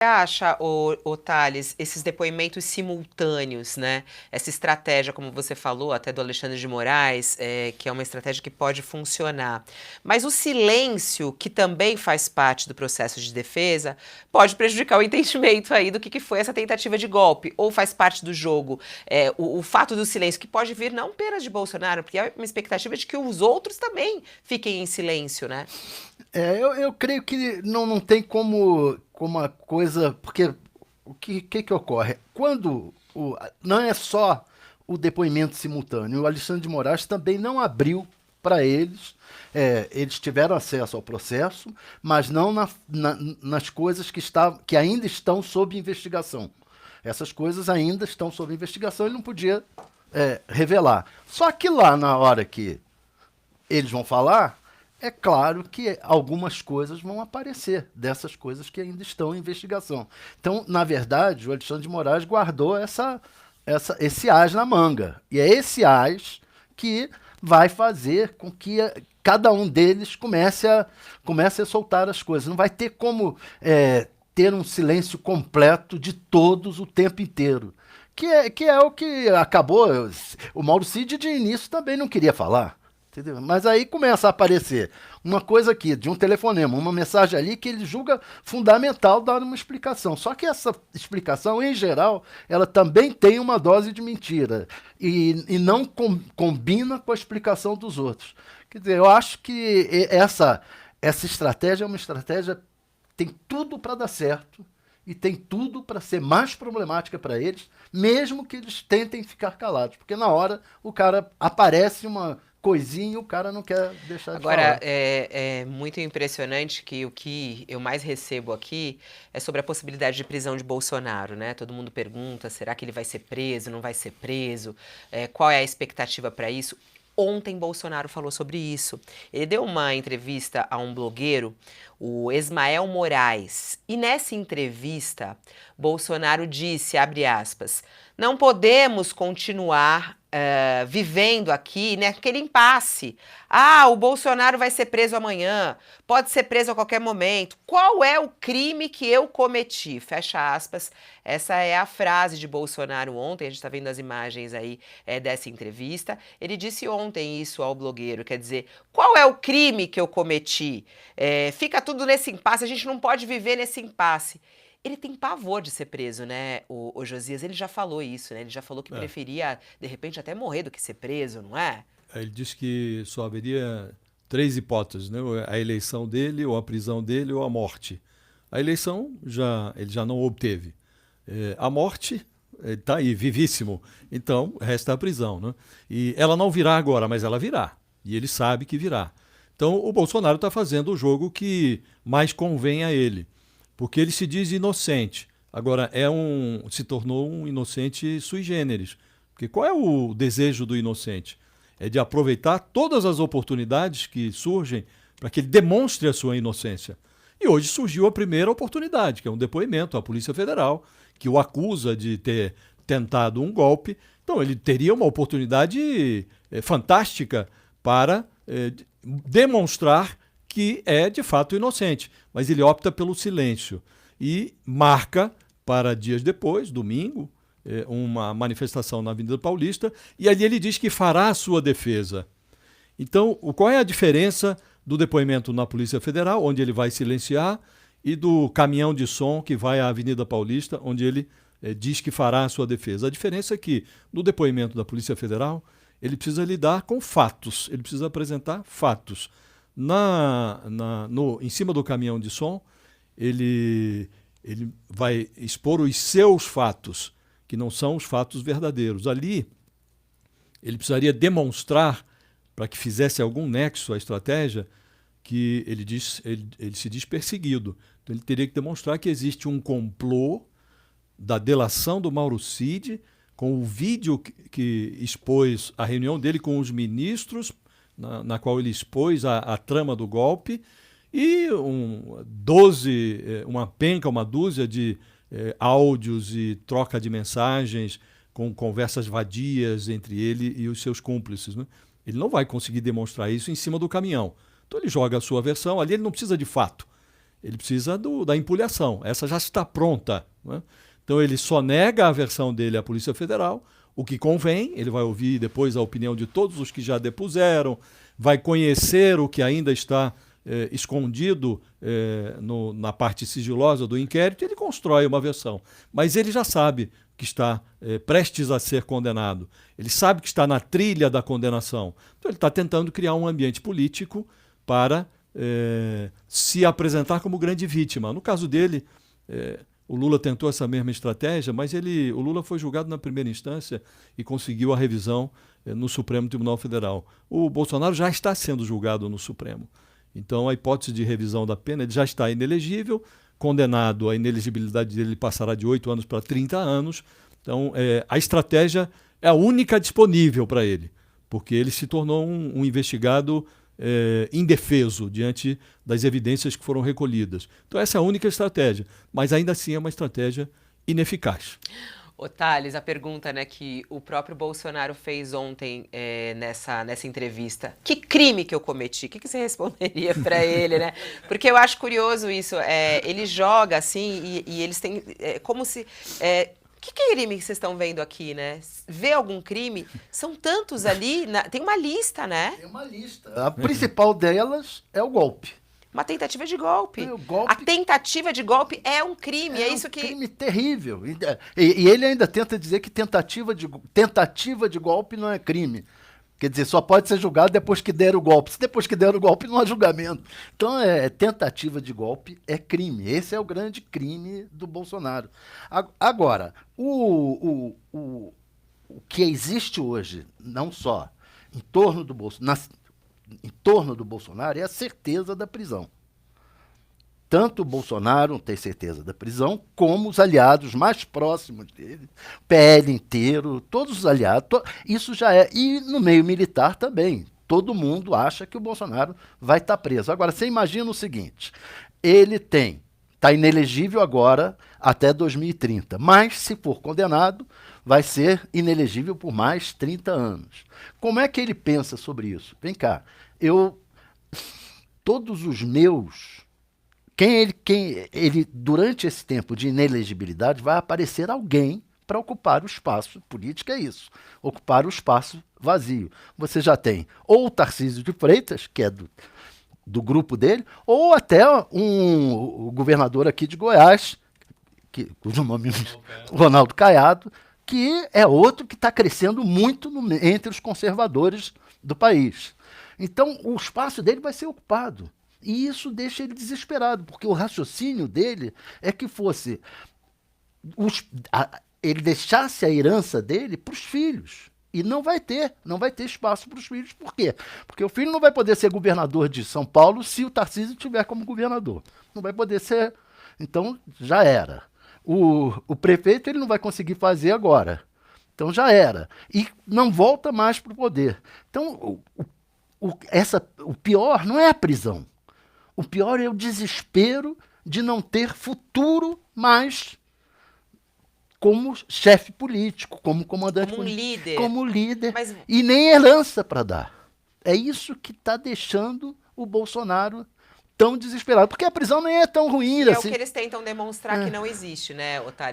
Acha, o Thales, esses depoimentos simultâneos, né? Essa estratégia, como você falou, até do Alexandre de Moraes, que é uma estratégia que pode funcionar. Mas o silêncio, que também faz parte do processo de defesa, pode prejudicar o entendimento aí do que foi essa tentativa de golpe, ou faz parte do jogo. O fato do silêncio, que pode vir não apenas de Bolsonaro, porque é uma expectativa de que os outros também fiquem em silêncio, né? Eu creio que não tem como a coisa. Porque o que ocorre? Não é só o depoimento simultâneo, o Alexandre de Moraes também não abriu para eles. Eles tiveram acesso ao processo, mas não nas coisas que ainda estão sob investigação. Essas coisas ainda estão sob investigação, ele não podia revelar. Só que lá, na hora que eles vão falar, é claro que algumas coisas vão aparecer dessas coisas que ainda estão em investigação. Então, na verdade, o Alexandre de Moraes guardou esse as na manga. E é esse as que vai fazer com que cada um deles comece a soltar as coisas. Não vai ter como ter um silêncio completo de todos o tempo inteiro. Que é o que acabou. O Mauro Cid, de início, também não queria falar. Entendeu? Mas aí começa a aparecer uma coisa aqui, de um telefonema, uma mensagem ali que ele julga fundamental dar uma explicação. Só que essa explicação, em geral, ela também tem uma dose de mentira e não combina com a explicação dos outros. Quer dizer, eu acho que essa estratégia é uma estratégia que tem tudo para dar certo e tem tudo para ser mais problemática para eles, mesmo que eles tentem ficar calados. Porque na hora o cara aparece uma coisinha e o cara não quer deixar de Agora, falar. é muito impressionante que o que eu mais recebo aqui é sobre a possibilidade de prisão de Bolsonaro, né? Todo mundo pergunta, será que ele vai ser preso, não vai ser preso? Qual é a expectativa para isso? Ontem Bolsonaro falou sobre isso. Ele deu uma entrevista a um blogueiro, o Esmael Moraes, e nessa entrevista, Bolsonaro disse, abre aspas, não podemos continuar vivendo aqui naquele impasse. Ah, o Bolsonaro vai ser preso amanhã, pode ser preso a qualquer momento. Qual é o crime que eu cometi? Fecha aspas. Essa é a frase de Bolsonaro ontem. A gente está vendo as imagens aí dessa entrevista. Ele disse ontem isso ao blogueiro, quer dizer, qual é o crime que eu cometi? Fica tudo nesse impasse, a gente não pode viver nesse impasse. Ele tem pavor de ser preso, né, o Josias? Ele já falou isso, né? Ele já falou que É. preferia, de repente, até morrer do que ser preso, não é? Ele disse que só haveria três hipóteses, né? A eleição dele, ou a prisão dele, ou a morte. A eleição ele já não obteve. A morte está aí, vivíssimo. Então, resta a prisão. Né? E ela não virá agora, mas ela virá. E ele sabe que virá. Então, o Bolsonaro está fazendo o jogo que mais convém a ele. Porque ele se diz inocente. Agora, se tornou um inocente sui generis. Porque qual é o desejo do inocente? É de aproveitar todas as oportunidades que surgem para que ele demonstre a sua inocência. E hoje surgiu a primeira oportunidade, que é um depoimento à Polícia Federal, que o acusa de ter tentado um golpe. Então, ele teria uma oportunidade fantástica para demonstrar que é de fato inocente, mas ele opta pelo silêncio e marca para dias depois, domingo, uma manifestação na Avenida Paulista, e ali ele diz que fará a sua defesa. Então, qual é a diferença do depoimento na Polícia Federal, onde ele vai silenciar, e do caminhão de som que vai à Avenida Paulista, onde ele diz que fará a sua defesa? A diferença é que, no depoimento da Polícia Federal, ele precisa lidar com fatos, ele precisa apresentar fatos. Em cima do caminhão de som, ele vai expor os seus fatos, que não são os fatos verdadeiros. Ali, ele precisaria demonstrar, para que fizesse algum nexo à estratégia, que ele se diz perseguido. Então, ele teria que demonstrar que existe um complô da delação do Mauro Cid, com o vídeo que expôs a reunião dele com os ministros, na qual ele expôs a trama do golpe, e uma dúzia de áudios e troca de mensagens com conversas vadias entre ele e os seus cúmplices. Né? Ele não vai conseguir demonstrar isso em cima do caminhão. Então ele joga a sua versão, ali ele não precisa de fato. ele precisa da empulhação. Essa já está pronta, né? Então ele só nega a versão dele à Polícia Federal, o que convém, ele vai ouvir depois a opinião de todos os que já depuseram, vai conhecer o que ainda está escondido na parte sigilosa do inquérito, ele constrói uma versão. Mas ele já sabe que está prestes a ser condenado. Ele sabe que está na trilha da condenação. Então ele está tentando criar um ambiente político para se apresentar como grande vítima. No caso dele, o Lula tentou essa mesma estratégia, mas o Lula foi julgado na primeira instância e conseguiu a revisão no Supremo Tribunal Federal. O Bolsonaro já está sendo julgado no Supremo. Então, a hipótese de revisão da pena, ele já está inelegível, condenado, a inelegibilidade dele passará de 8 anos para 30 anos. Então, a estratégia é a única disponível para ele, porque ele se tornou um investigado indefeso diante das evidências que foram recolhidas. Então, essa é a única estratégia, mas ainda assim é uma estratégia ineficaz. Ô Thales, a pergunta, né, que o próprio Bolsonaro fez ontem nessa entrevista. Que crime que eu cometi? O que você responderia para ele, né? Porque eu acho curioso isso. Ele joga assim e eles têm como se... que crime que vocês estão vendo aqui, né? Vê algum crime? São tantos ali, tem uma lista, né? Tem uma lista. A principal delas é o golpe. Uma tentativa de golpe. Golpe. A tentativa de golpe é um crime, é isso que... É um crime terrível. E ele ainda tenta dizer que tentativa de golpe não é crime. Quer dizer, só pode ser julgado depois que der o golpe. Se depois que der o golpe, não há julgamento. Então, tentativa de golpe é crime. Esse é o grande crime do Bolsonaro. Agora, o que existe hoje, não só em torno do Bolsonaro, é a certeza da prisão. Tanto o Bolsonaro tem certeza da prisão, como os aliados mais próximos dele, o PL inteiro, todos os aliados, isso já é. E no meio militar também. Todo mundo acha que o Bolsonaro vai estar preso. Agora, você imagina o seguinte, ele está inelegível agora até 2030, mas se for condenado, vai ser inelegível por mais 30 anos. Como é que ele pensa sobre isso? Vem cá, todos os meus... durante esse tempo de inelegibilidade, vai aparecer alguém para ocupar o espaço. Política é isso, ocupar o espaço vazio. Você já tem ou o Tarcísio de Freitas, que é do grupo dele, ou até o governador aqui de Goiás, cujo nome é Ronaldo Caiado, que é outro que está crescendo muito entre os conservadores do país. Então, o espaço dele vai ser ocupado. E isso deixa ele desesperado, porque o raciocínio dele é que fosse ele deixasse a herança dele para os filhos. E não vai ter espaço para os filhos. Por quê? Porque o filho não vai poder ser governador de São Paulo se o Tarcísio estiver como governador. Não vai poder ser. Então, já era. O prefeito ele não vai conseguir fazer agora. Então, já era. E não volta mais para o poder. Então, o pior não é a prisão. O pior é o desespero de não ter futuro mais como chefe político, como comandante político. Como líder. Mas... E nem herança para dar. É isso que está deixando o Bolsonaro tão desesperado. Porque a prisão nem é tão ruim assim. É o que eles tentam demonstrar que não existe, né, Otário?